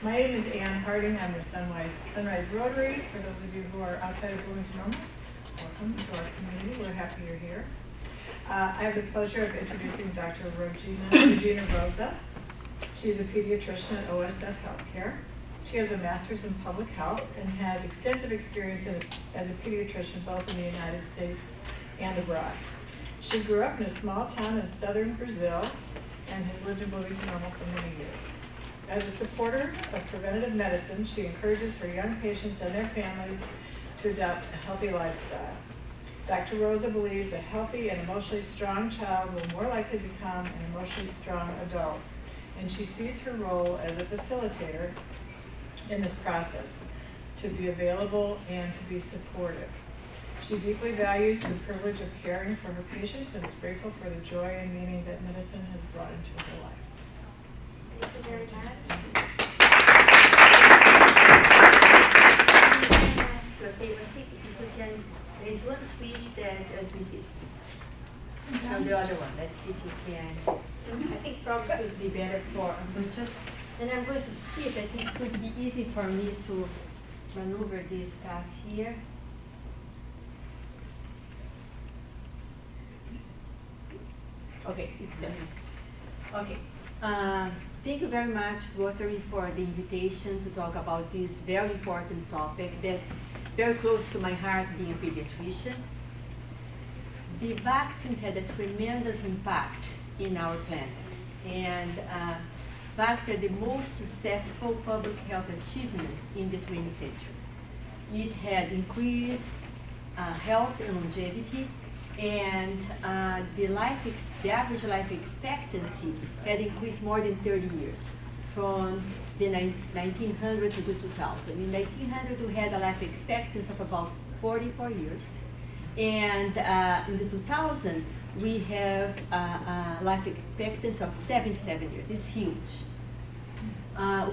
My name is Ann Harding. I'm with Sunrise Rotary. For those of you who are outside of Bloomington, welcome to our community. We're happy you're here. I have the pleasure of introducing Dr. Regina Rosa. She's a pediatrician at OSF Healthcare. She has a master's in public health and has extensive experience as a pediatrician both in the United States and abroad. She grew up in a small town in southern Brazil and has lived in Bloomington for many years. As a supporter of preventative medicine, she encourages her young patients and their families to adopt a healthy lifestyle. Dr. Rosa believes a healthy and emotionally strong child will more likely become an emotionally strong adult, and she sees her role as a facilitator in this process to be available and to be supportive. She deeply values the privilege of caring for her patients and is grateful for the joy and meaning that medicine has brought into her life. Thank you very much. Ask your favorite thing because there is one switch that let me see. From the other one. Let's see if you can. I think probably it would be better for and I'm going to see it. I think it's going to be easy for me to maneuver this stuff here. Okay, it's there. Okay. Thank you very much, Rotary, for the invitation to talk about this very important topic that's very close to my heart, being a pediatrician. The vaccines had a tremendous impact in our planet, and vaccines are the most successful public health achievements in the 20th century. It had increased health and longevity, and the average life expectancy had increased more than 30 years from the 1900 to the 2000. In 1900, we had a life expectancy of about 44 years, and in the 2000, we have a life expectancy of 77 years. It's huge.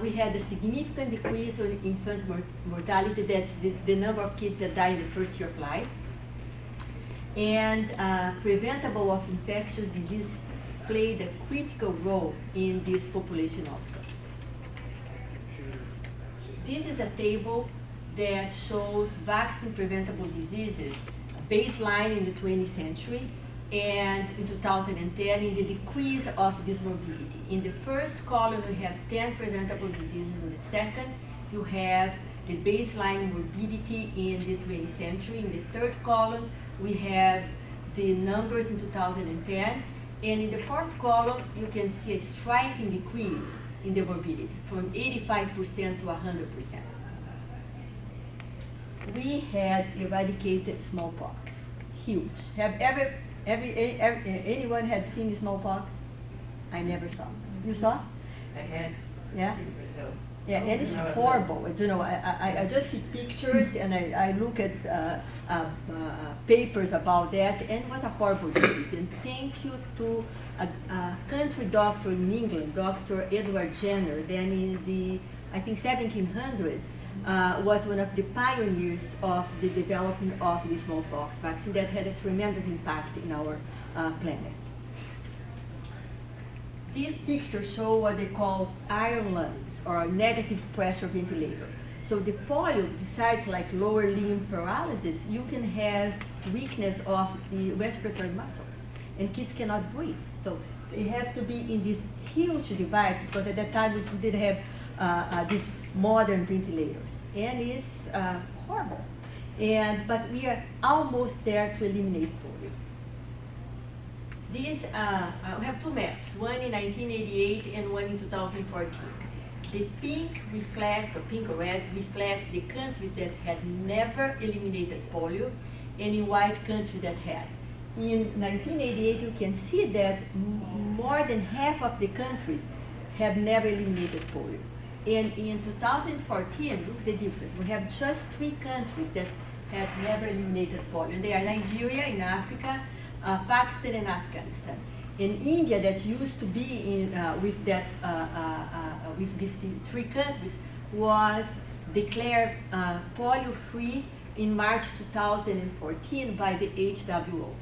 We had a significant decrease in infant mortality. That's the number of kids that die in the first year of life. And preventable of infectious disease played a critical role in this population outcomes. This is a table that shows vaccine preventable diseases baseline in the 20th century and in 2010 in the decrease of this morbidity. In the first column, we have 10 preventable diseases. In the second, you have the baseline morbidity in the 20th century. In the third column, we have the numbers in 2010, and in the fourth column, you can see a striking decrease in the morbidity from 85% to 100%. We had eradicated smallpox, huge. Have anyone had seen smallpox? I never saw. You saw? I had. Yeah. In Brazil. Yeah, and it's horrible. I just see pictures and I look at papers about that, and it was a horrible disease. And thank you to a country doctor in England, Dr. Edward Jenner, then in the, I think, 1700, was one of the pioneers of the development of the smallpox vaccine that had a tremendous impact in our planet. These pictures show what they call iron lungs, or negative pressure ventilator. So the polio, besides like lower limb paralysis, you can have weakness of the respiratory muscles, and kids cannot breathe. So they have to be in this huge device, because at that time we didn't have these modern ventilators, and it's horrible. But we are almost there to eliminate polio. These, we have two maps, one in 1988 and one in 2014. The pink reflects, or pink or red, reflects the countries that had never eliminated polio, and in white countries that had. In 1988, you can see that more than half of the countries have never eliminated polio. And in 2014, look at the difference. We have just 3 countries that have never eliminated polio. And they are Nigeria in Africa, Pakistan and Afghanistan. In India, that used to be in, with these 3 countries, was declared polio-free in March 2014 by the WHO.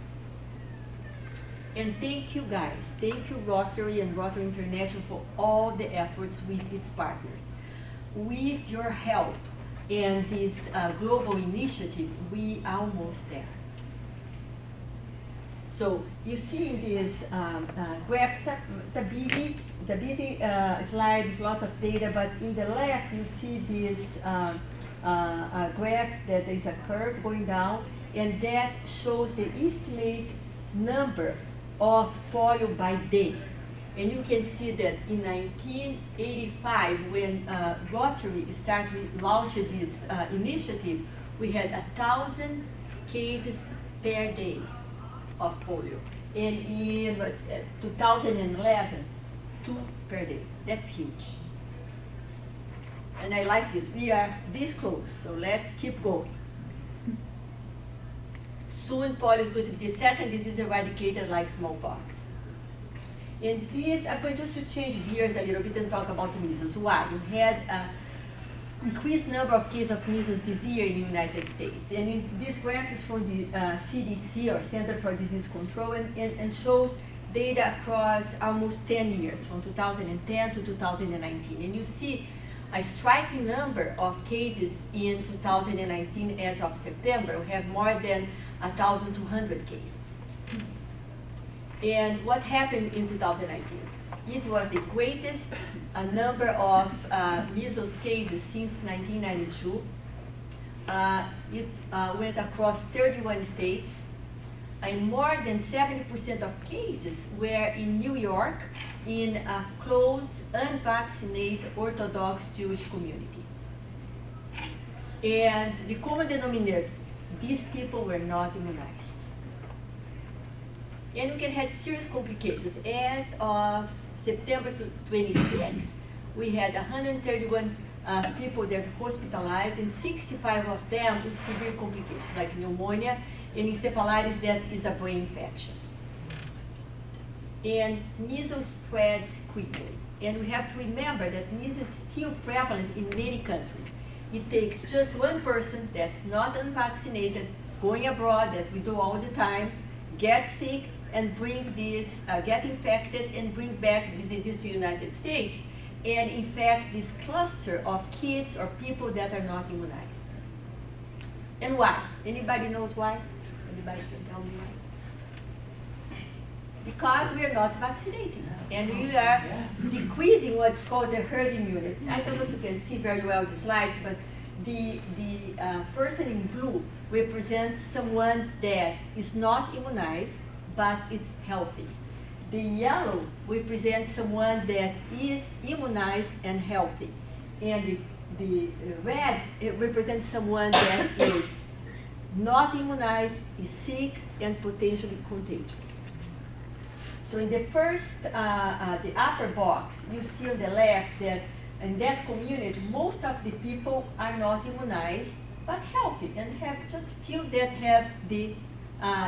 And thank you guys, thank you Rotary and Rotary International for all the efforts with its partners. with your help and this global initiative, we are almost there. So you see in this graph, the busy slide with lots of data, but in the left you see this graph that there is a curve going down, and that shows the estimate number of polio by day. And you can see that in 1985, when Rotary launched this initiative, we had 1,000 cases per day of polio. And in 2011, 2 per day. That's huge. And I like this. We are this close, so let's keep going. Soon polio is going to be the second disease eradicated like smallpox. And this, I'm going just to change gears a little bit and talk about measles. Why? You had increased number of cases of measles this year in the United States. And this graph is from the CDC, or Center for Disease Control, and shows data across almost 10 years, from 2010 to 2019. And you see a striking number of cases in 2019 as of September. We have more than 1,200 cases. And what happened in 2019? It was the greatest number of measles cases since 1992. It went across 31 states, and more than 70% of cases were in New York, in a close, unvaccinated Orthodox Jewish community. And the common denominator, these people were not immunized. And we can have serious complications. As of September 26, we had 131 people that were hospitalized, and 65 of them with severe complications like pneumonia and encephalitis, that is a brain infection. And measles spreads quickly. And we have to remember that measles is still prevalent in many countries. It takes just one person that's not unvaccinated, going abroad, that we do all the time, get sick, and bring this, get infected and bring back this disease to the United States, and infect this cluster of kids or people that are not immunized. And why? Anybody knows why? Anybody can tell me why? Because we are not vaccinating, and we are decreasing what's called the herd immunity. I don't know if you can see very well the slides, but the person in blue represents someone that is not immunized, but is healthy. The yellow represents someone that is immunized and healthy. And the red, it represents someone that is not immunized, is sick, and potentially contagious. So in the first, the upper box, you see on the left that in that community, most of the people are not immunized, but healthy, and have just few that have the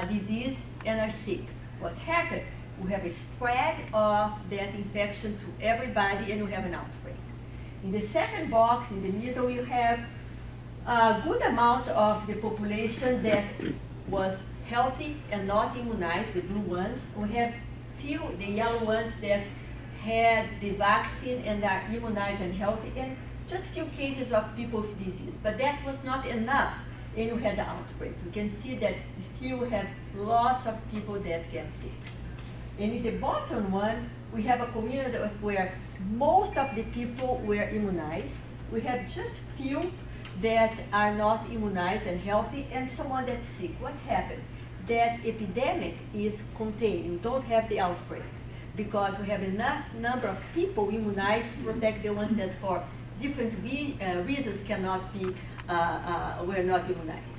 disease and are sick. What happened? We have a spread of that infection to everybody, and we have an outbreak. In the second box, in the middle, you have a good amount of the population that was healthy and not immunized, the blue ones. We have few, the yellow ones, that had the vaccine and are immunized and healthy, and just few cases of people with disease. But that was not enough, and we had the outbreak. You can see that we still have lots of people that get sick. And in the bottom one, we have a community where most of the people were immunized. We have just few that are not immunized and healthy, and someone that's sick. What happened? That epidemic is contained. We don't have the outbreak because we have enough number of people immunized to protect the ones that for different reasons cannot be, were not immunized.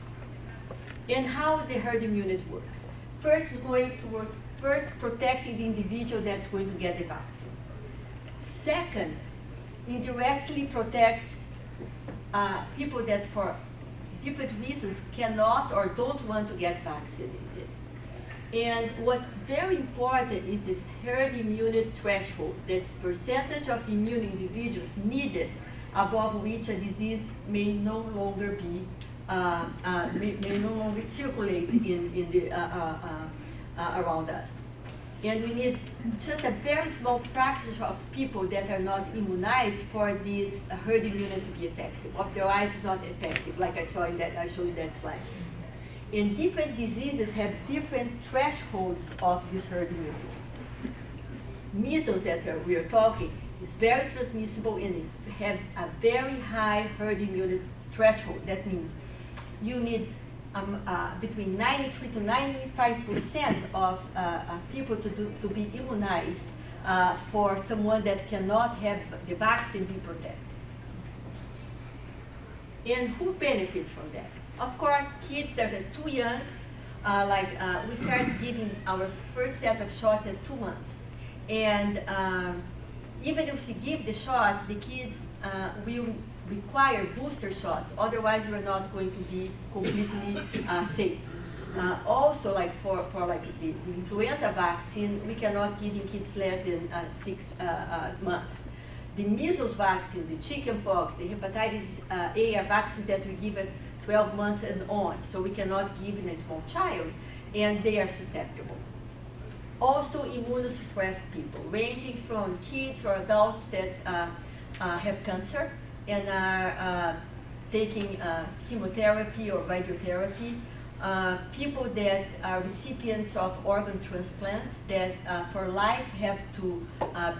And how the herd immunity works. First is going to work, first protecting the individual that's going to get the vaccine. Second, indirectly protects people that for different reasons cannot or don't want to get vaccinated. And what's very important is this herd immunity threshold. That's percentage of immune individuals needed above which a disease may no longer be, may no longer circulate in the, around us. And we need just a very small fraction of people that are not immunized for this herd immunity to be effective. Otherwise, it's not effective, like I showed you that slide. And different diseases have different thresholds of this herd immunity. Measles that we are talking is very transmissible and it has a very high herd immunity threshold. That means you need between 93 to 95% of people to be immunized for someone that cannot have the vaccine be protected. And who benefits from that? Of course, kids that are too young, we started giving our first set of shots at 2 months. And even if we give the shots, the kids will require booster shots. Otherwise, we're not going to be completely safe. Also, like for the influenza vaccine, we cannot give in kids less than 6 months. The measles vaccine, the chickenpox, the hepatitis A are vaccines that we give at 12 months and on. So we cannot give in a small child, and they are susceptible. Also, immunosuppressed people, ranging from kids or adults that have cancer and are taking chemotherapy or radiotherapy, people that are recipients of organ transplants that for life have to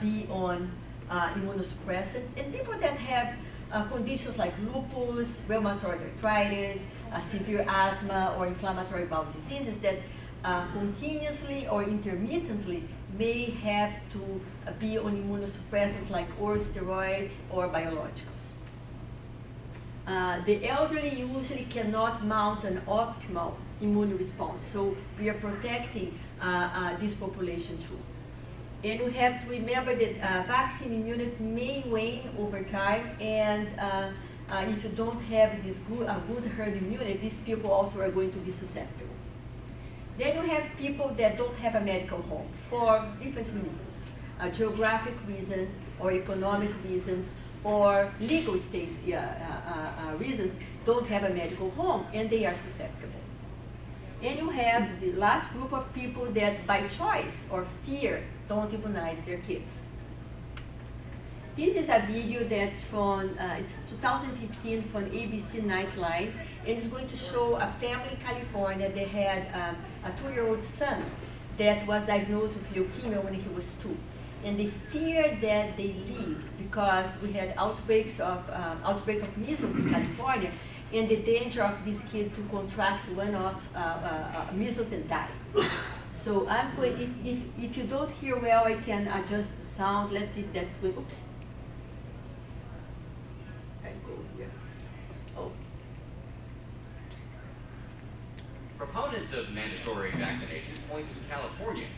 be on immunosuppressants, and people that have conditions like lupus, rheumatoid arthritis, severe asthma, or inflammatory bowel diseases that continuously or intermittently may have to be on immunosuppressants like oral steroids or biologicals. The elderly usually cannot mount an optimal immune response, so we are protecting this population too. And we have to remember that vaccine immunity may wane over time, and if you don't have this good herd immunity, these people also are going to be susceptible. Then you have people that don't have a medical home for different reasons, geographic reasons, or economic reasons, or legal state reasons, don't have a medical home, and they are susceptible. And you have the last group of people that by choice or fear don't immunize their kids. This is a video that's from, it's 2015 from ABC Nightline, and it's going to show a family in California that had a 2-year-old son that was diagnosed with leukemia when he was 2. And they feared that they lived because we had outbreak of measles in California, and the danger of this kid to contract one of measles and die. So I'm going, if you don't hear well, I can adjust the sound. Let's see if that's good. Oops. I go here. Oh. Proponents of mandatory vaccinations point to California,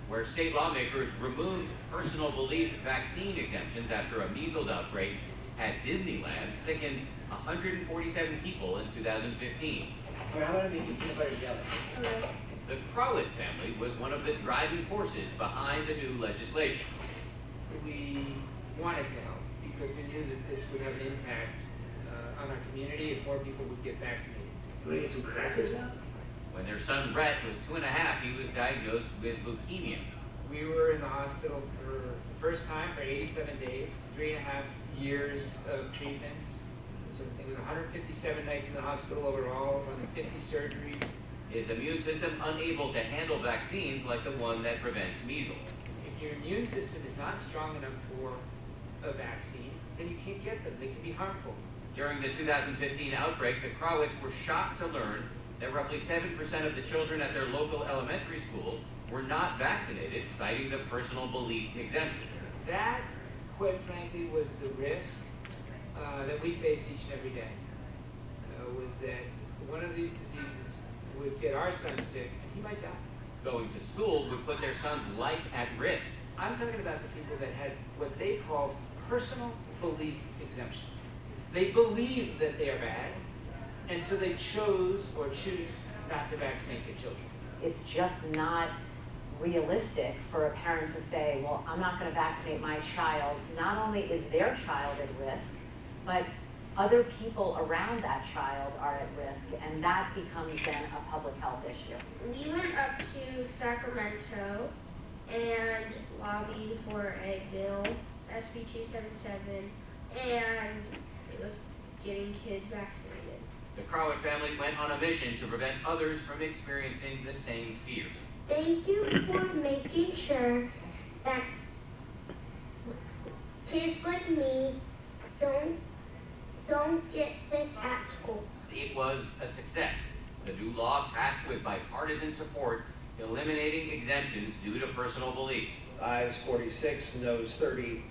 where state lawmakers removed personal belief vaccine exemptions after a measles outbreak at Disneyland sickened 147 people in 2015. The Crowett family was one of the driving forces behind the new legislation. We wanted to help because we knew that this would have an impact on our community if more people would get vaccinated. You want to get some crackers now? When their son Brett was 2.5, he was diagnosed with leukemia. We were in the hospital for the first time for 87 days, 3.5 years of treatments. So I think it was 157 nights in the hospital overall, more than 50 surgeries. His immune system unable to handle vaccines like the one that prevents measles. If your immune system is not strong enough for a vaccine, then you can't get them. They can be harmful. During the 2015 outbreak, the Crowetts were shocked to learn that roughly 7% of the children at their local elementary school were not vaccinated, citing the personal belief exemption. That, quite frankly, was the risk that we face each and every day, was that one of these diseases would get our son sick and he might die. Going to school would put their son's life at risk. I'm talking about the people that had what they call personal belief exemptions. They believe that they are bad, and so they chose or choose not to vaccinate their children. It's just not realistic for a parent to say, well, I'm not going to vaccinate my child. Not only is their child at risk, but other people around that child are at risk, and that becomes then a public health issue. We went up to Sacramento, and lobbied for a bill, SB 277, and it was getting kids vaccinated. The Crowett family went on a mission to prevent others from experiencing the same fear. Thank you for making sure that kids like me don't get sick at school. It was a success. The new law passed with bipartisan support, eliminating exemptions due to personal beliefs. Ayes 46, noes 30,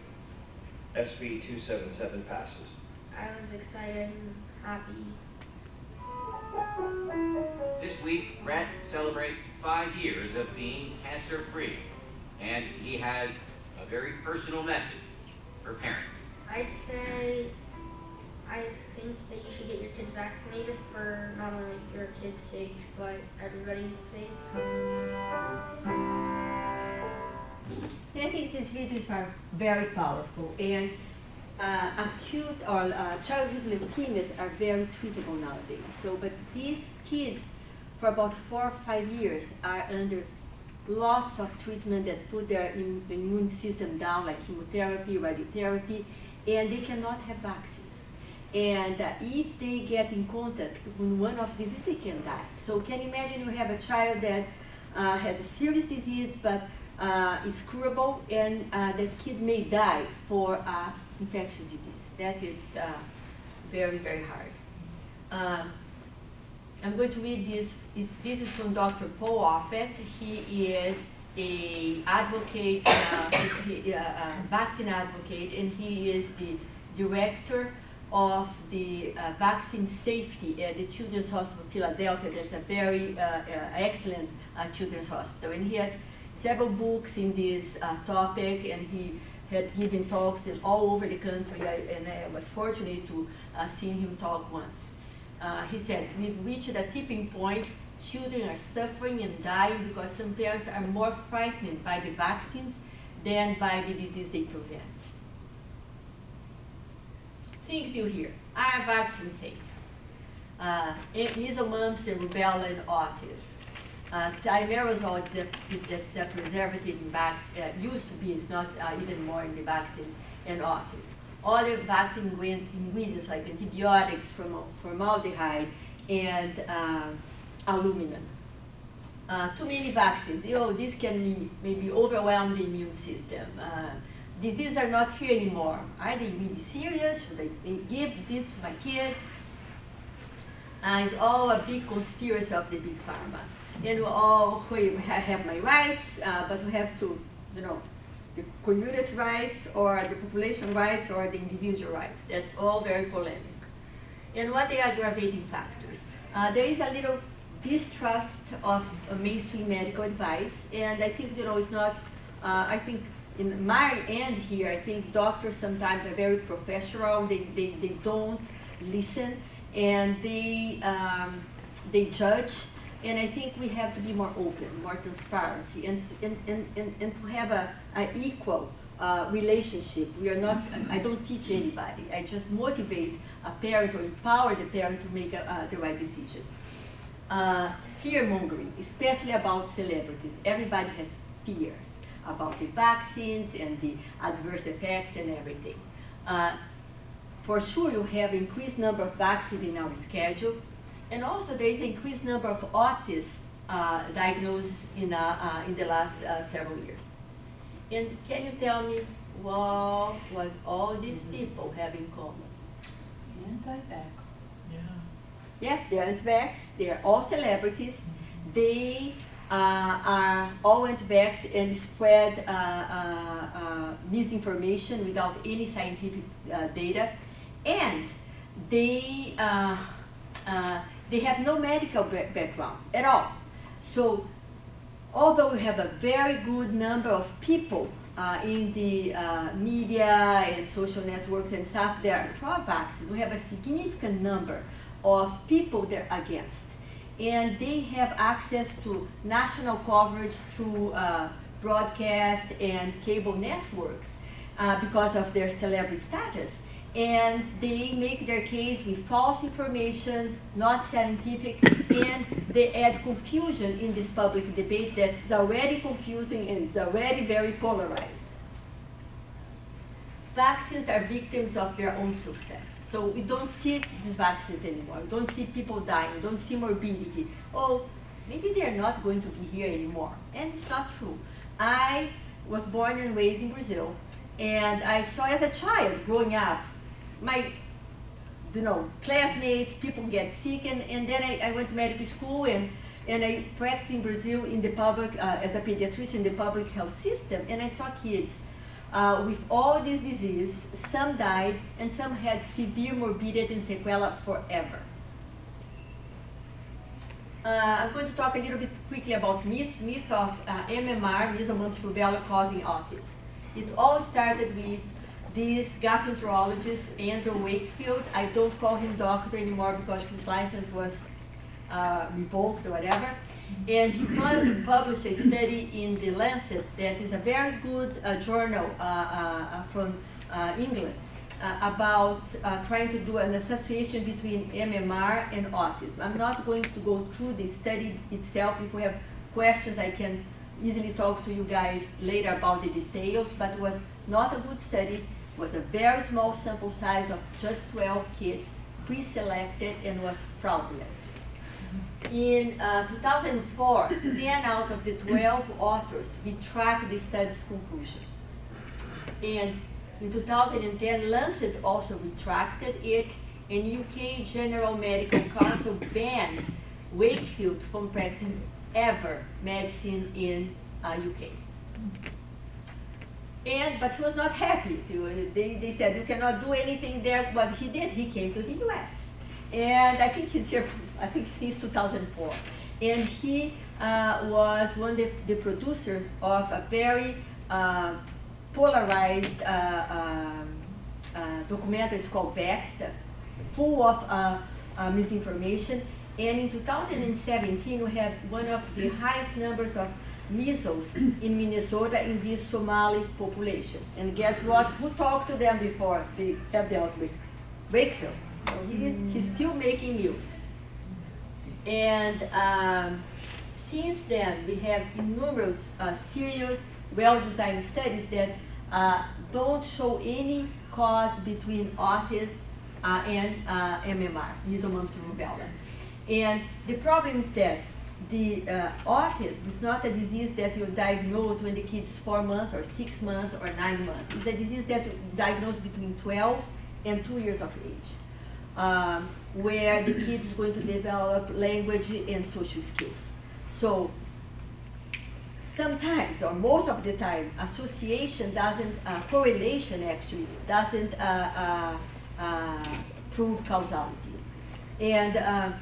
SB 277 passes. I was excited and happy. This week, Brett celebrates 5 years of being cancer-free, and he has a very personal message for parents. I'd say I think that you should get your kids vaccinated for not only your kids' sake, but everybody's sake. And I think these videos are very powerful, and acute or childhood leukemias are very treatable nowadays. So, but these kids, for about 4 or 5 years, are under lots of treatment that put their immune system down, like chemotherapy, radiotherapy, and they cannot have vaccines. And if they get in contact with one of these, they can die. So can you imagine you have a child that has a serious disease, but is curable, and that kid may die for infectious disease. That is very, very hard. I'm going to read this. This is from Dr. Paul Offit. He is a advocate, vaccine advocate, and he is the director of the vaccine safety at the Children's Hospital of Philadelphia. That's a very excellent children's hospital. And he has several books in this topic, and he had given talks all over the country, and I was fortunate to see him talk once. He said, we've reached a tipping point. Children are suffering and dying because some parents are more frightened by the vaccines than by the disease they prevent. Things you hear. Are vaccines safe? Measles, mumps, and rubella, and autism. Thimerosal is a preservative in vaccines, used to be, it's not even more in the vaccines, and autism. Other vaccine ingredients like antibiotics, formaldehyde, and aluminum. Too many vaccines. This can maybe overwhelm the immune system. Diseases are not here anymore. Are they really serious? Should I give this to my kids? It's all a big conspiracy of the big pharma. And we have my rights, but we have to, the community rights or the population rights or the individual rights. That's all very polemic. And what are the aggravating factors? There is a little distrust of mainstream medical advice, and I think, it's not, I think in my end here, I think doctors sometimes are very professional, they don't listen, and they judge. And I think we have to be more open, more transparency, and to have an equal relationship. We are not, I don't teach anybody. I just motivate a parent or empower the parent to make the right decision. Fear-mongering, especially about celebrities. Everybody has fears about the vaccines and the adverse effects and everything. For sure, you have increased number of vaccines in our schedule. And also, there is an increased number of autism diagnosed in the last several years. And can you tell me what all these people have in common? Anti-vax. Yeah, they're anti-vax. They're all celebrities. They are all anti-vax and spread misinformation without any scientific data. And they have no medical background at all. So, although we have a very good number of people in the media and social networks and stuff that are pro-vaccine, we have a significant number of people that are against. And they have access to national coverage through broadcast and cable networks because of their celebrity status. And they make their case with false information, not scientific, and they add confusion in this public debate that's already confusing and is already very polarized. Vaccines are victims of their own success. So we don't see these vaccines anymore. We don't see people dying. We don't see morbidity. Oh, maybe they're not going to be here anymore. And it's not true. I was born and raised in Brazil, and I saw as a child growing up, my classmates, people get sick, and then I went to medical school and I practiced in Brazil in the public, as a pediatrician in the public health system, and I saw kids with all this disease. Some died, and some had severe morbidity and sequela forever. I'm going to talk a little bit quickly about myth of MMR, measles, mumps, rubella, causing autism. It all started with this gastroenterologist, Andrew Wakefield. I don't call him doctor anymore because his license was revoked or whatever. And he published a study in The Lancet that is a very good journal from England about trying to do an association between MMR and autism. I'm not going to go through the study itself. If you have questions, I can easily talk to you guys later about the details, but it was not a good study. It was a very small sample size of just 12 kids, pre-selected, and was fraudulent. In 2004, 10 out of the 12 authors retracted the study's conclusion. And in 2010, Lancet also retracted it, and UK General Medical Council banned Wakefield from practicing ever medicine in UK. But he was not happy. So they said, you cannot do anything there. What he did, he came to the US. And I think he's here, since 2004. And he was one of the producers of a very polarized documentary. It's called Vax, full of misinformation. And in 2017, we had one of the highest numbers of measles in Minnesota in this Somali population. And guess what? Who talked to them before they have the outbreak? Wakefield. So he's still making news. And since then, we have numerous serious, well-designed studies that don't show any cause between autism and MMR, measles, mumps, and rubella. And the problem is that the autism is not a disease that you diagnose when the kid is 4 months or 6 months or 9 months. It's a disease that you diagnose between 12 and 2 years of age, where the kid is going to develop language and social skills. So sometimes, or most of the time, association doesn't, correlation actually, doesn't prove causality. And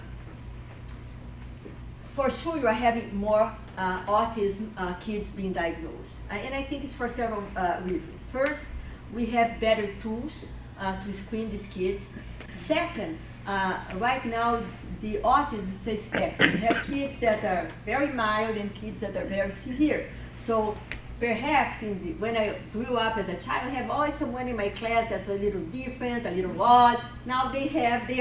for sure, you are having more autism kids being diagnosed. And I think it's for several reasons. First, we have better tools to screen these kids. Second, right now, the autism is a spectrum. We have kids that are very mild and kids that are very severe. So perhaps when I grew up as a child, I have always someone in my class that's a little different, a little odd. Now they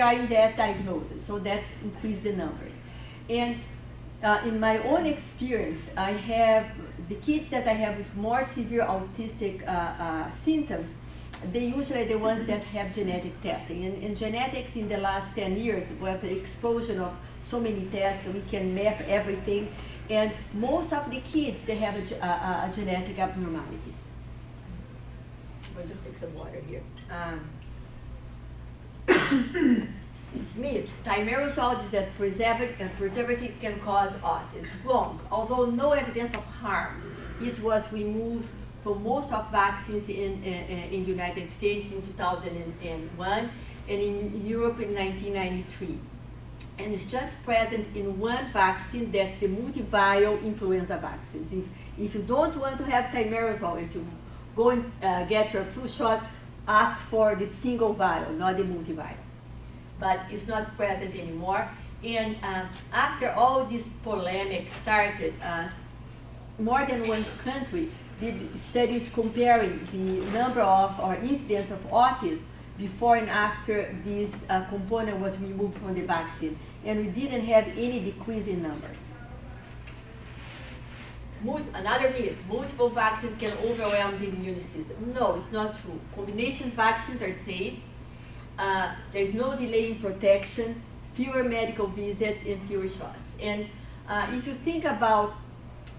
are in that diagnosis, so that increased the numbers. And in my own experience, I have the kids that I have with more severe autistic symptoms. They usually are the ones that have genetic testing. And genetics in the last 10 years was the explosion of so many tests, so we can map everything. And most of the kids, they have a genetic abnormality. I'll just take some water here. Myth, thimerosal is that preservative can cause autism. Wrong. Although no evidence of harm, it was removed from most of vaccines in the United States in 2001 and in Europe in 1993. And it's just present in one vaccine, that's the multiviral influenza vaccines. If you don't want to have thimerosal, if you go and get your flu shot, ask for the single viral, not the multiviral. But it's not present anymore. And after all this polemic started, more than one country did studies comparing the number of or incidence of autism before and after this component was removed from the vaccine. and we didn't have any decrease in numbers. Another myth, multiple vaccines can overwhelm the immune system. No, it's not true. Combination vaccines are safe. There's no delay in protection, fewer medical visits, and fewer shots. And if you think about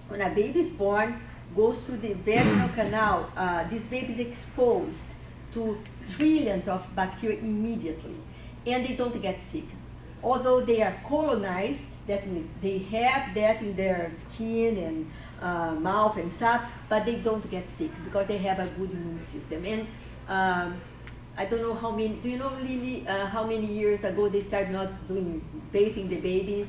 when a baby is born, goes through the vaginal canal, this baby is exposed to trillions of bacteria immediately, and they don't get sick. Although they are colonized, that means they have that in their skin and mouth and stuff, but they don't get sick because they have a good immune system. And I don't know how many, do you know Lily, how many years ago they started not doing bathing the babies?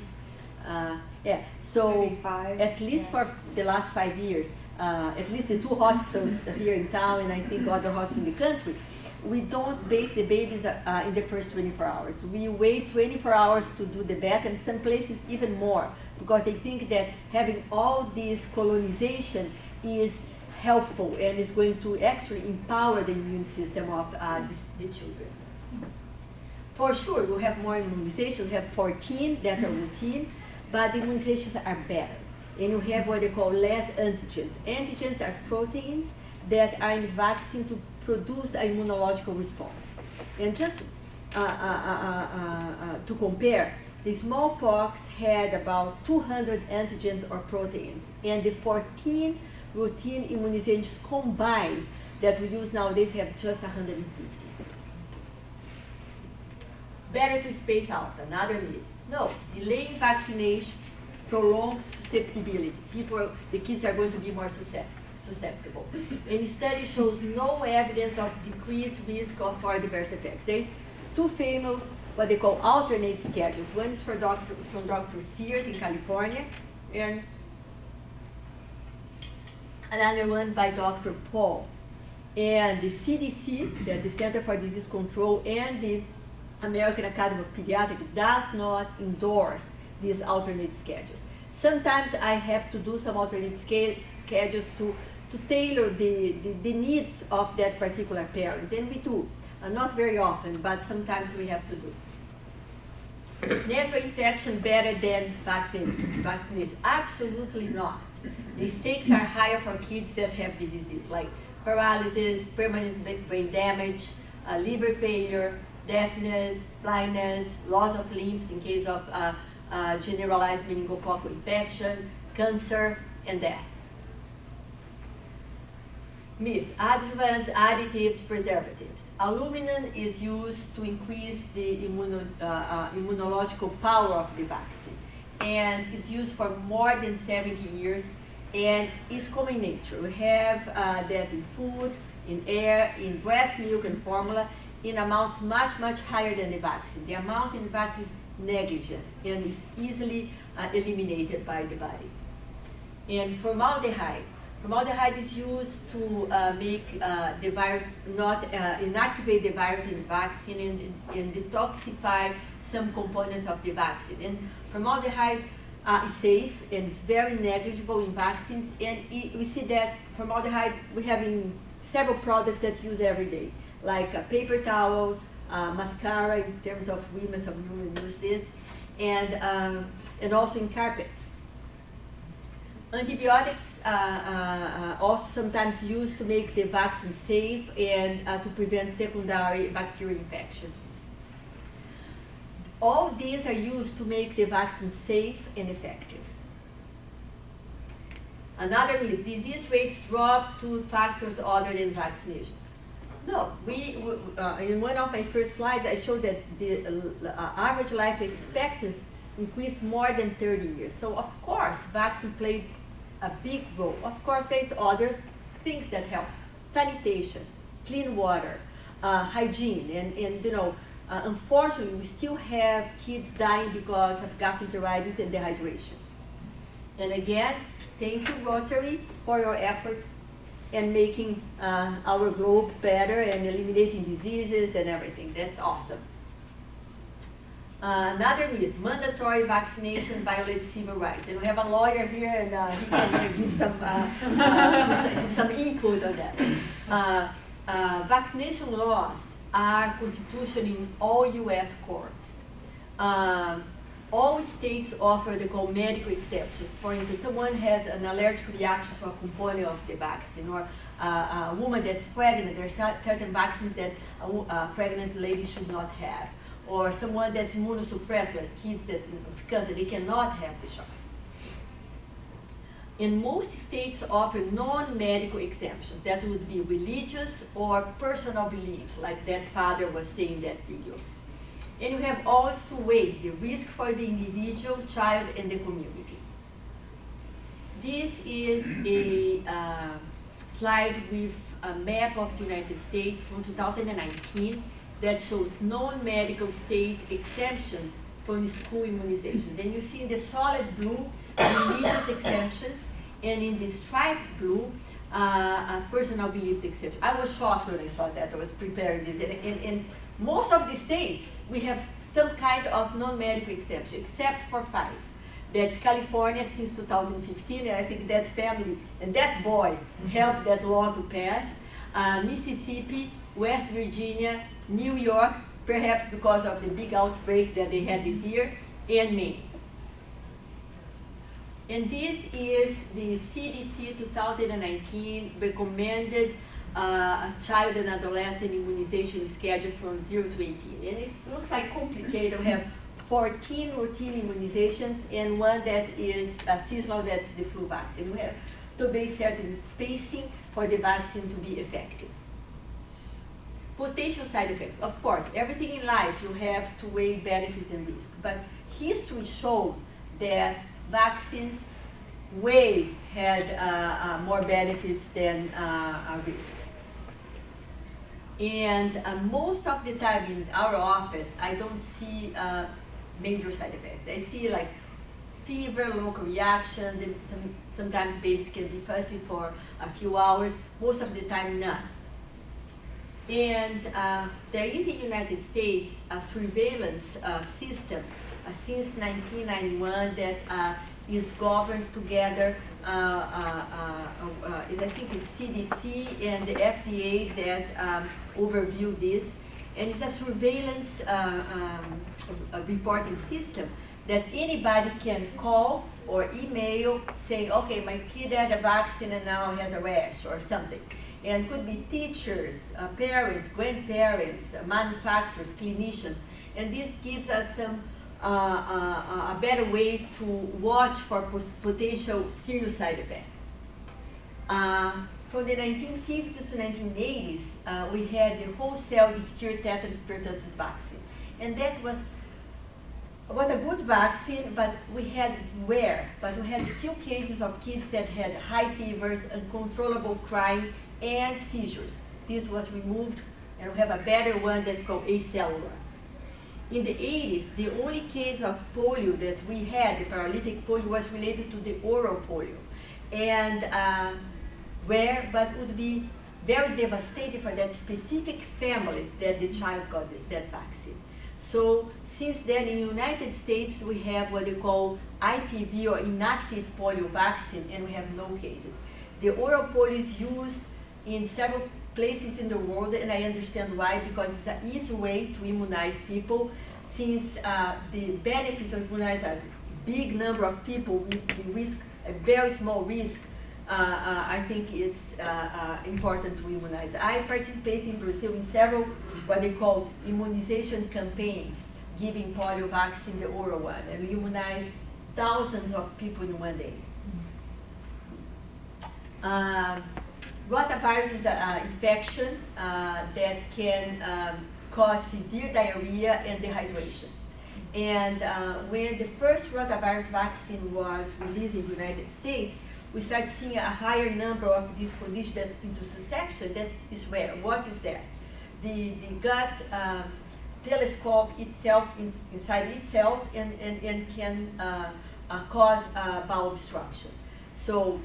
Yeah, so 35, at least for the last 5 years, at least the 2 hospitals here in town and I think other hospitals in the country, we don't bathe the babies in the first 24 hours. We wait 24 hours to do the bath, and some places even more, because they think that having all this colonization is helpful and is going to actually empower the immune system of the children. For sure, we'll have more immunizations. We have 14 that are routine, but the immunizations are better. And you have what they call less antigens. Antigens are proteins that are in the vaccine to produce an immunological response. And just to compare, the smallpox had about 200 antigens or proteins, and the 14 routine immunizations combined that we use nowadays have just 150. Better to space out, another myth. No, delaying vaccination prolongs susceptibility. The kids are going to be more susceptible. And the study shows no evidence of decreased risk for adverse effects. There's 2 famous, what they call alternate schedules. One is from Dr. Sears in California, and another one by Dr. Paul. And the CDC, the Center for Disease Control, and the American Academy of Pediatrics does not endorse these alternate schedules. Sometimes I have to do some alternate schedules to tailor the needs of that particular parent, and we do. Not very often, but sometimes we have to do. Natural infection better than vaccination? Absolutely not. The stakes are higher for kids that have the disease, like paralysis, permanent brain damage, liver failure, deafness, blindness, loss of limbs in case of generalized meningococcal infection, cancer, and death. Myth, adjuvants, additives, preservatives. Aluminum is used to increase the immunological power of the vaccine, and is used for more than 70 years, and is common in nature. We have that in food, in air, in breast milk and formula, in amounts much, much higher than the vaccine. The amount in the vaccine is negligent and is easily eliminated by the body. And formaldehyde. Formaldehyde is used to make the virus not inactivate the virus in the vaccine and detoxify some components of the vaccine. And formaldehyde is safe and it's very negligible in vaccines. And we see that formaldehyde we have in several products that use every day, like paper towels, mascara in terms of women, some women use this, and also in carpets. Antibiotics also sometimes used to make the vaccine safe and to prevent secondary bacterial infection. All these are used to make the vaccine safe and effective. Another myth, disease rates drop to factors other than vaccination. No, in one of my first slides, I showed that the average life expectancy increased more than 30 years. So of course, vaccine played a big role. Of course, there's other things that help. Sanitation, clean water, hygiene, and you know, unfortunately, we still have kids dying because of gastroenteritis and dehydration. And again, thank you, Rotary, for your efforts and making our globe better and eliminating diseases and everything. That's awesome. Another myth, mandatory vaccination violates civil rights. And we have a lawyer here, and he can give some input on that. Vaccination laws are constitutional in all U.S. courts. all states offer the called medical exceptions. For instance, someone has an allergic reaction to a component of the vaccine, or a woman that's pregnant, there are certain vaccines that a pregnant lady should not have, or someone that's immunosuppressed, like kids that have cancer, they cannot have the shot. And most states offer non-medical exemptions. That would be religious or personal beliefs, like that father was saying in that video. And you have always to weigh the risk for the individual, child, and the community. This is a slide with a map of the United States from 2019 that shows non-medical state exemptions from school immunizations. And you see in the solid blue, religious exemptions, and in the striped blue, personal beliefs exception. I was shocked when I saw that. I was preparing this. In most of the states, we have some kind of non-medical exception, except for 5. That's California since 2015, and I think that family and that boy helped that law to pass. Mississippi, West Virginia, New York, perhaps because of the big outbreak that they had this year, and Maine. And this is the CDC 2019 recommended child and adolescent immunization schedule from 0 to 18. And it looks like complicated. We have 14 routine immunizations and one that is seasonal, that's the flu vaccine. We have to base certain spacing for the vaccine to be effective. Potential side effects. Of course, everything in life you have to weigh benefits and risks, but history showed that vaccines had more benefits than risks. And most of the time in our office, I don't see major side effects. I see like fever, local reaction, sometimes babies can be fussy for a few hours, most of the time none. And there is in the United States a surveillance system since 1991 that is governed together, and I think it's CDC and the FDA that overview this. And it's a surveillance reporting system that anybody can call or email saying, okay, my kid had a vaccine and now has a rash or something. And could be teachers, parents, grandparents, manufacturers, clinicians. And this gives us some a better way to watch for potential serious side effects. From the 1950s to 1980s, we had the wholesale diphtheria, tetanus, pertussis vaccine. And that was a good vaccine, but we had a few cases of kids that had high fevers, uncontrollable crying, and seizures. This was removed, and we have a better one that's called acellular. In the 80s, the only case of polio that we had, the paralytic polio, was related to the oral polio. And rare, but would be very devastating for that specific family that the child got that vaccine. So since then, in the United States, we have what they call IPV or inactive polio vaccine, and we have no cases. The oral polio is used in several places in the world, and I understand why, because it's an easy way to immunize people, since the benefits of immunizing a big number of people with the risk, a very small risk. I think it's important to immunize. I participate in Brazil in several what they call immunization campaigns, giving polio vaccine, the oral one, and we immunize thousands of people in one day. Rotavirus is an infection that can cause severe diarrhea and dehydration. And when the first rotavirus vaccine was released in the United States, we started seeing a higher number of these conditions that into susception. That is rare. What is that? The gut telescope itself inside itself and can cause bowel obstruction. So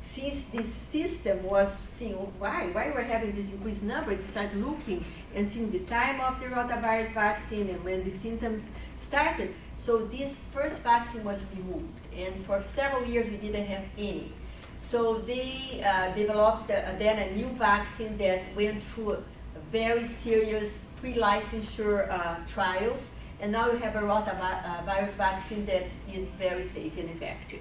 since this system was seeing why we're having this increased number, it started looking and seeing the time of the rotavirus vaccine and when the symptoms started. So this first vaccine was removed, and for several years we didn't have any. So they developed then a new vaccine that went through a very serious pre-licensure trials, and now we have a Rotavirus vaccine that is very safe and effective.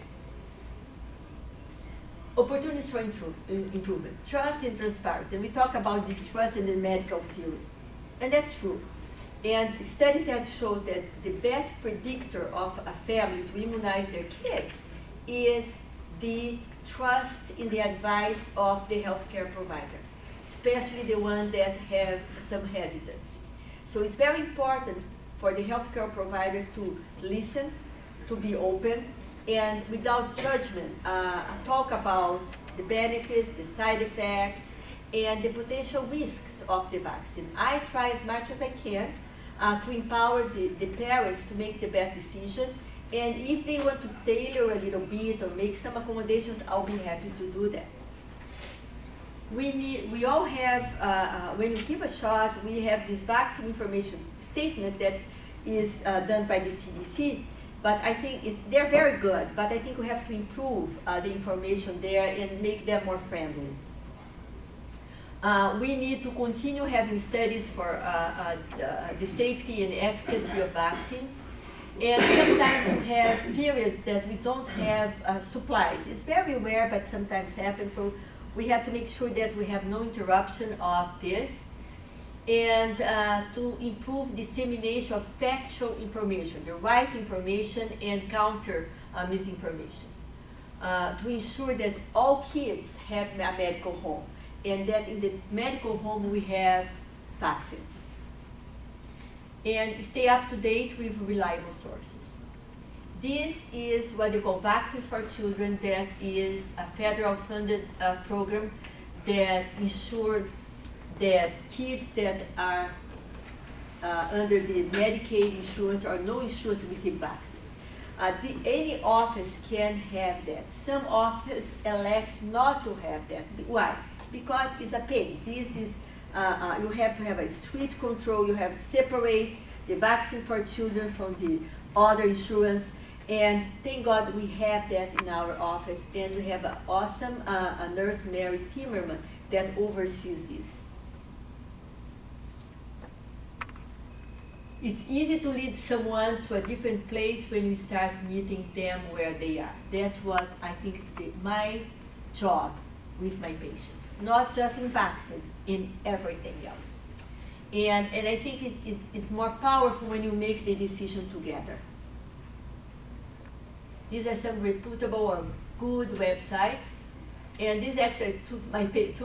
Opportunities for improvement, trust and transparency. And we talk about this trust in the medical field, and that's true. And studies that show that the best predictor of a family to immunize their kids is the trust in the advice of the healthcare provider, especially the one that have some hesitancy. So it's very important for the healthcare provider to listen, to be open, and without judgment, talk about the benefits, the side effects, and the potential risks of the vaccine. I try as much as I can to empower the parents to make the best decision. And if they want to tailor a little bit or make some accommodations, I'll be happy to do that. We all have, when you give a shot, we have this vaccine information statement that is done by the CDC, but I think they're very good, but I think we have to improve the information there and make them more friendly. We need to continue having studies for the safety and efficacy of vaccines. And sometimes we have periods that we don't have supplies. It's very rare, but sometimes happens. So we have to make sure that we have no interruption of this. And to improve dissemination of factual information, the right information and counter misinformation. To ensure that all kids have a medical home, and that in the medical home we have vaccines. And stay up to date with reliable sources. This is what they call Vaccines for Children. That is a federal funded program that ensures that kids that are under the Medicaid insurance or no insurance receive vaccines. Any office can have that. Some offices elect not to have that. Why? Because it's a pain. This is you have to have a strict control. You have to separate the vaccine for children from the other insurance. And thank God we have that in our office. And we have an awesome nurse, Mary Timmerman, that oversees this. It's easy to lead someone to a different place when you start meeting them where they are. That's what I think is my job with my patients. Not just in vaccines, in everything else. And I think it's more powerful when you make the decision together. These are some reputable or good websites. And these actually two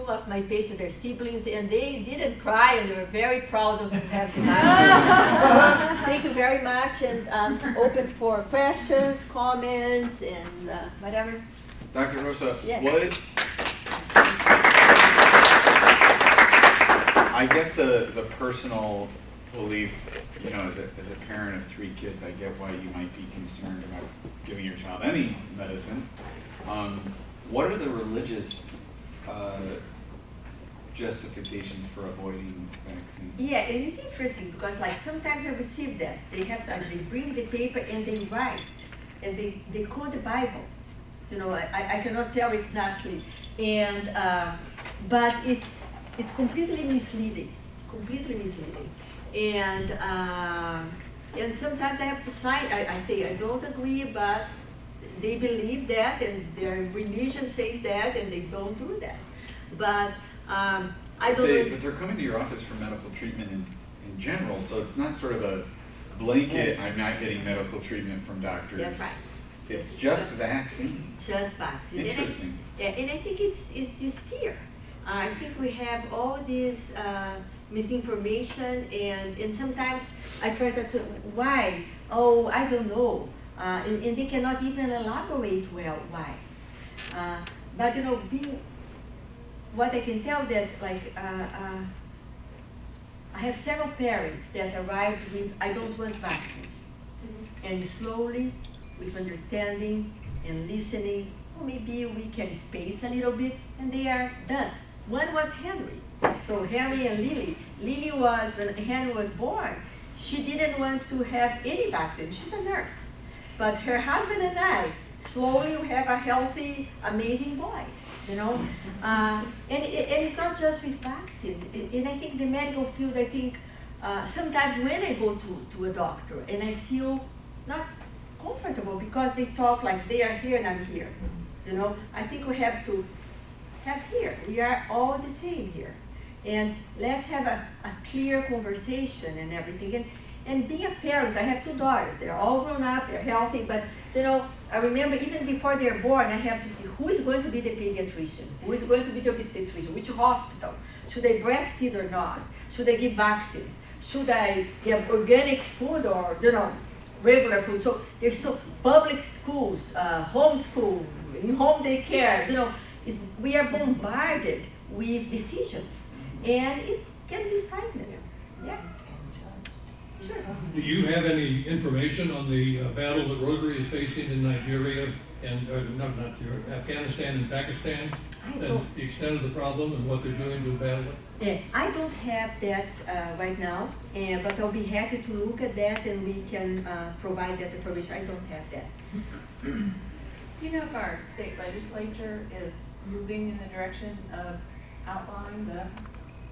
of my patients, their siblings, and they didn't cry, and they were very proud of having that. Thank you very much, and open for questions, comments, and whatever. Dr. Rosa, Yes. what? I get the personal belief, you know, as a parent of 3 kids, I get why you might be concerned about giving your child any medicine. What are the religious justifications for avoiding vaccine? Yeah, and it's interesting because like sometimes I receive that. They bring the paper and they write, and they quote the Bible. You know, I cannot tell exactly, and but it's completely misleading, and sometimes I have to sign. I say I don't agree, but they believe that, and their religion says that, and they don't do that. But I don't. But they're coming to your office for medical treatment in general, so it's not sort of a blanket. I'm not getting medical treatment from doctors. That's right. It's just vaccine. Just vaccine. Interesting. And I think it's this fear. I think we have all this misinformation, and sometimes I try to say, why? Oh, I don't know. And they cannot even elaborate well why. But you know, what I can tell that like I have several parents that arrived with I don't want vaccines, and slowly, with understanding and listening, or maybe we can space a little bit, and they are done. One was Henry. So Henry and Lily. Lily was, when Henry was born, she didn't want to have any vaccine. She's a nurse. But her husband and I, slowly we have a healthy, amazing boy, you know? And it's not just with vaccine. And I think the medical field, I think sometimes when I go to a doctor and I feel not comfortable because they talk like they are here and I'm here. You know, I think we have to have here. We are all the same here. And let's have a clear conversation and everything. And being a parent, I have 2 daughters. They're all grown up, they're healthy, but you know, I remember even before they're born, I have to see who is going to be the pediatrician, who is going to be the obstetrician, which hospital, should I breastfeed or not, should I give vaccines, should I give organic food or, you know, regular food. So there's so public schools, homeschool, home daycare, you know, we are bombarded with decisions, and it can be frightening. Yeah. Sure. Do you have any information on the battle that Rotary is facing in Nigeria and not Nigeria, Afghanistan and Pakistan, and the extent of the problem and what they're doing to battle it? Yeah, I don't have that right now, but I'll be happy to look at that and we can provide that information. I don't have that. Do you know if our state legislature is moving in the direction of outlawing the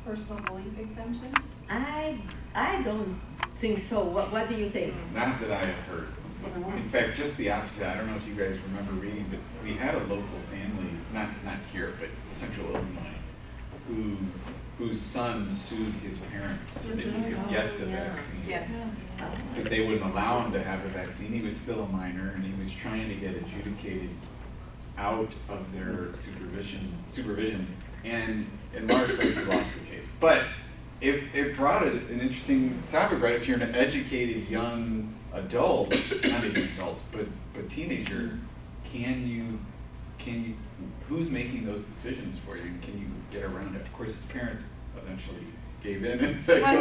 personal belief exemption? I don't think so. What do you think? Not that I have heard. In fact, just the opposite. I don't know if you guys remember reading, but we had a local family, not here, but Central Illinois, whose son sued his parents so that he could get the vaccine. Yeah. But they wouldn't allow him to have the vaccine. He was still a minor, and he was trying to get adjudicated out of their supervision. And in large part, he lost the case. But it brought an interesting topic, right? If you're an educated young adult, not even adult, but teenager, can you, who's making those decisions for you? Can you get around it? Of course, his parents eventually gave in and said, Once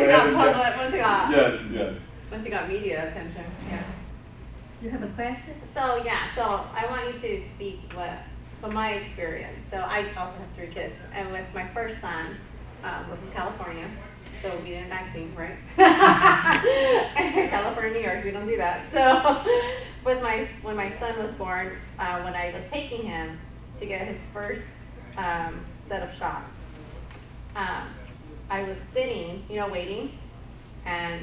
it got media attention, yeah. You have a question? So I want you to speak so my experience. So I also have 3 kids, and with my first son, we're from California, so we didn't vaccine, right? California, New York, we don't do that. So when my son was born, when I was taking him to get his first set of shots, I was sitting, waiting, and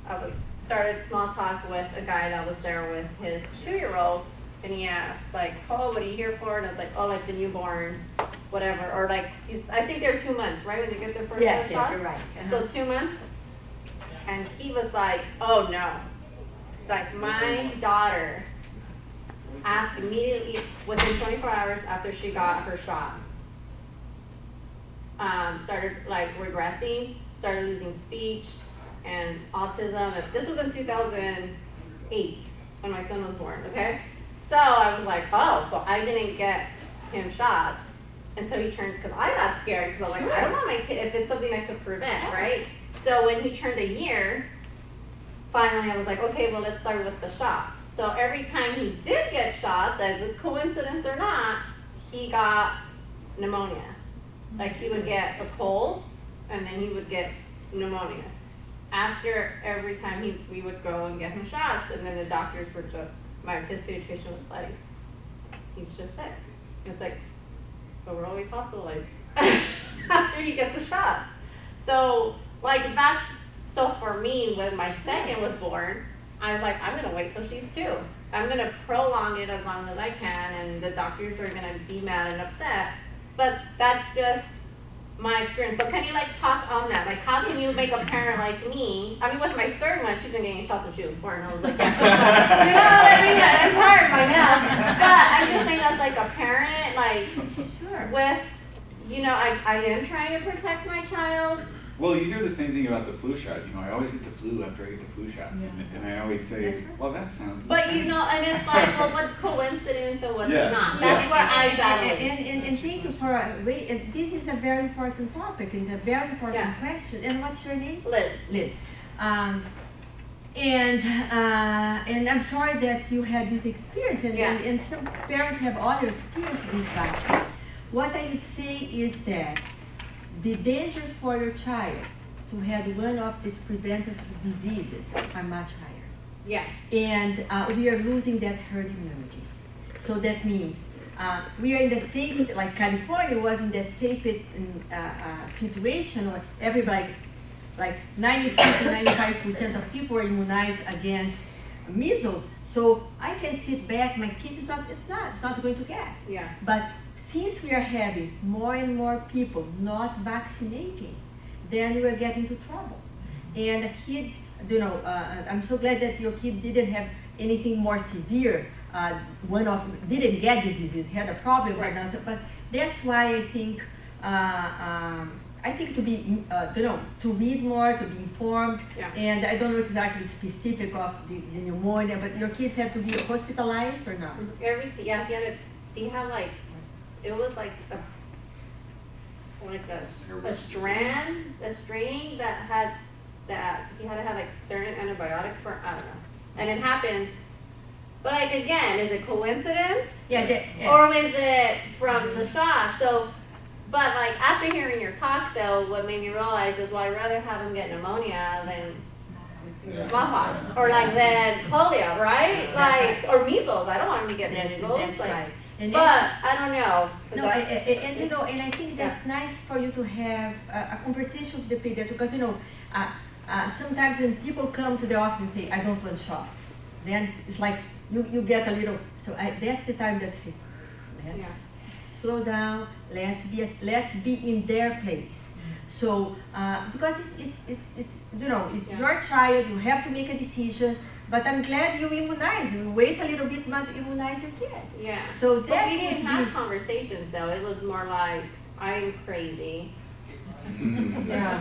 I started small talk with a guy that was there with his 2-year-old, and he asked, like, oh, what are you here for? And I was like, oh, like the newborn, whatever. Or like, I think they're 2 months, right, when they get their first set of shots? You're right. So 2 months, and he was like, oh no. It's like, my daughter, immediately, within 24 hours after she got her shots, started like regressing, started losing speech and autism. This was in 2008 when my son was born, okay? So I was like, oh, so I didn't get him shots until he turned, because I got scared, because I was like, I don't want my kid, if it's something I could prevent, right? So when he turned a year, finally I was like, okay, well, let's start with the shots. So every time he did get shots, as a coincidence or not, he got pneumonia. Like, he would get a cold, and then he would get pneumonia. After every time we would go and get him shots, and then the doctors were just, his pediatrician was like, he's just sick. And it's like, but we're always hospitalized after he gets the shots. So, like, so for me, when my second was born, I was like, I'm gonna wait till she's 2. I'm gonna prolong it as long as I can, and the doctors are gonna be mad and upset. But that's just my experience. So can you talk on that? Like, how can you make a parent like me? I mean, with my 3rd one, she's been getting shots when she was born. I was like, yeah, you know what I mean? It's hard by now. But I'm just saying, as like a parent, Sure. with, I am trying to protect my child. Well, you hear the same thing about the flu shot. I always get the flu after I get the flu shot. Yeah. And I always say, well, that sounds But the same. and it's like, well, what's coincidence and what's Yeah. not? That's where I battle. And thank you for and this is a very important topic and a very important question. And what's your name? Liz. Liz. And I'm sorry that you had this experience, and some parents have other experience with vaccine. What I would say is that the danger for your child to have one of these preventative diseases are much higher. Yeah. And we are losing that herd immunity. So that means we are in the safe, like California was in that safe situation where everybody like 93 to 95% of people are immunized against measles. So I can sit back, my kid is not going to get. Yeah. But since we are having more and more people not vaccinating, then we are getting into trouble. And a kid, I'm so glad that your kid didn't have anything more severe. Didn't get this disease, had a problem right now. But that's why I think to be, to read more, to be informed. Yeah. And I don't know exactly specific of the pneumonia, but your kids have to be hospitalized or not? Everything, yeah, he had like, it was like a strain that he had to have like certain antibiotics for, I don't know. And it happened, but like again, is it coincidence? Yeah. Or is it from the shot? So, but like after hearing your talk though, what made me realize is, well, I'd rather have him get pneumonia than smallpox, or like then polio, right? Like, or measles. I don't want him to get measles. That's like, right. And but I don't know. No, and I think that's nice for you to have a conversation with the pediatrician, because sometimes when people come to the office and say, I don't want shots, then it's like you get a little. So that's the time that say, let's slow down. Let's be in their place. So because it's your child, you have to make a decision. But I'm glad you immunize. You wait a little bit to immunize your kid. Yeah. So but we didn't have conversations though. It was more like, I'm crazy.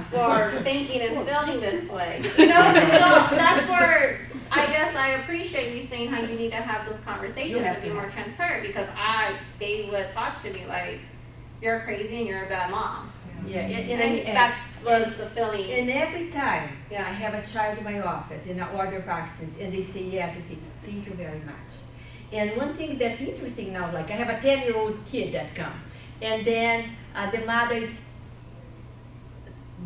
For thinking and feeling this way. So that's where I guess I appreciate you saying how you need to have those conversations and be more transparent, because they would talk to me like, you're crazy and you're a bad mom. Yeah, and that was the feeling. And every time I have a child in my office and I order vaccines and they say yes, I say, thank you very much. And one thing that's interesting now, like I have a 10-year-old kid that comes, and then the mother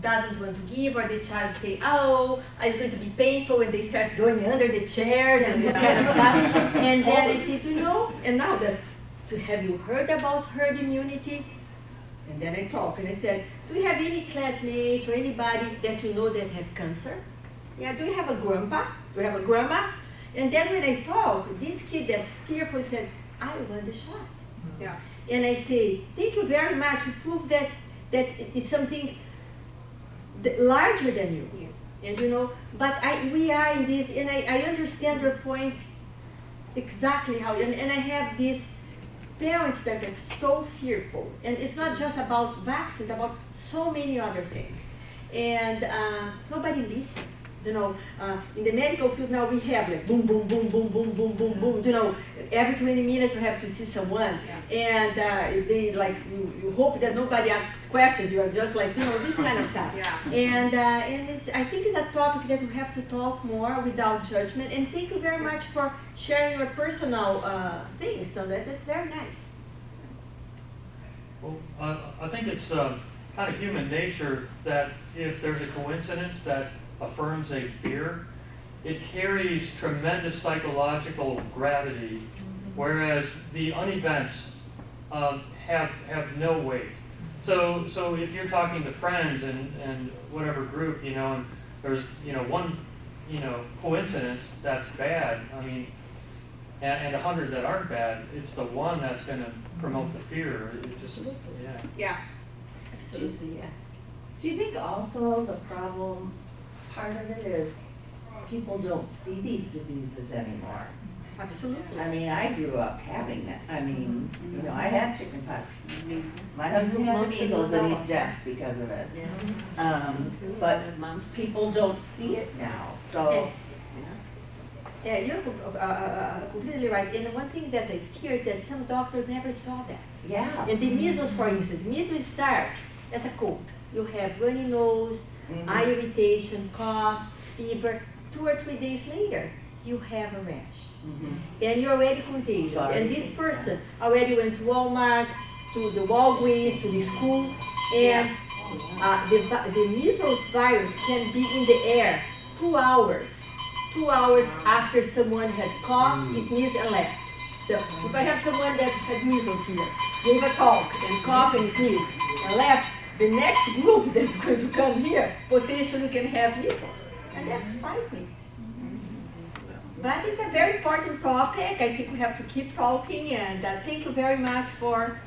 doesn't want to give, or the child say, oh, it's going to be painful, and they start going under the chairs and this kind of stuff. And then I say, and now have you heard about herd immunity? And then I talk and I said, do you have any classmates or anybody that you know that have cancer? Yeah, do you have a grandpa? Do you have a grandma? And then when I talk, this kid that's fearful said, I want the shot. Yeah. And I say, thank you very much. You proved that it's something larger than you. Yeah. And but we are in this, and I understand your point exactly how, and I have this parents that are so fearful, and it's not just about vaccines, about so many other things, and nobody listens. In the medical field now we have like boom, boom, boom, boom, boom, boom, boom, boom. Every 20 minutes you have to see someone, and they like you hope that nobody asks questions. You are just like this kind of stuff. And I think it's a topic that we have to talk more without judgment. And thank you very much for sharing your personal things. So that's very nice. Well, I think it's kind of human nature that if there's a coincidence that affirms a fear, it carries tremendous psychological gravity, whereas the unevents have no weight. So if you're talking to friends and whatever group, and there's one coincidence that's bad, I mean, and 100 that aren't bad, it's the one that's going to promote the fear. It just Absolutely, yeah. Do you think also the problem, part of it is people don't see these diseases anymore? Absolutely. I mean, I grew up having that. I mean, I had chickenpox. My husband had measles and he's deaf because of it. But people don't see it now, so. Yeah, you're completely right. And one thing that I fear is that some doctors never saw that. Yeah. And the measles, for instance, measles starts as a cold. You have runny nose, eye irritation, cough, fever. 2 or 3 days later, you have a rash. And you're already contagious. And this person already went to Walmart, to the Walgreens, to the school, and the measles virus can be in the air 2 hours. 2 hours after someone had coughed, sneezed, and left. So if I have someone that had measles here, gave a talk and coughed and sneezed and left, the next group that's going to come here potentially can have measles. And that's fine with me. But it's a very important topic. I think we have to keep talking, and thank you very much for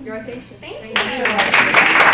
your attention. Thank you.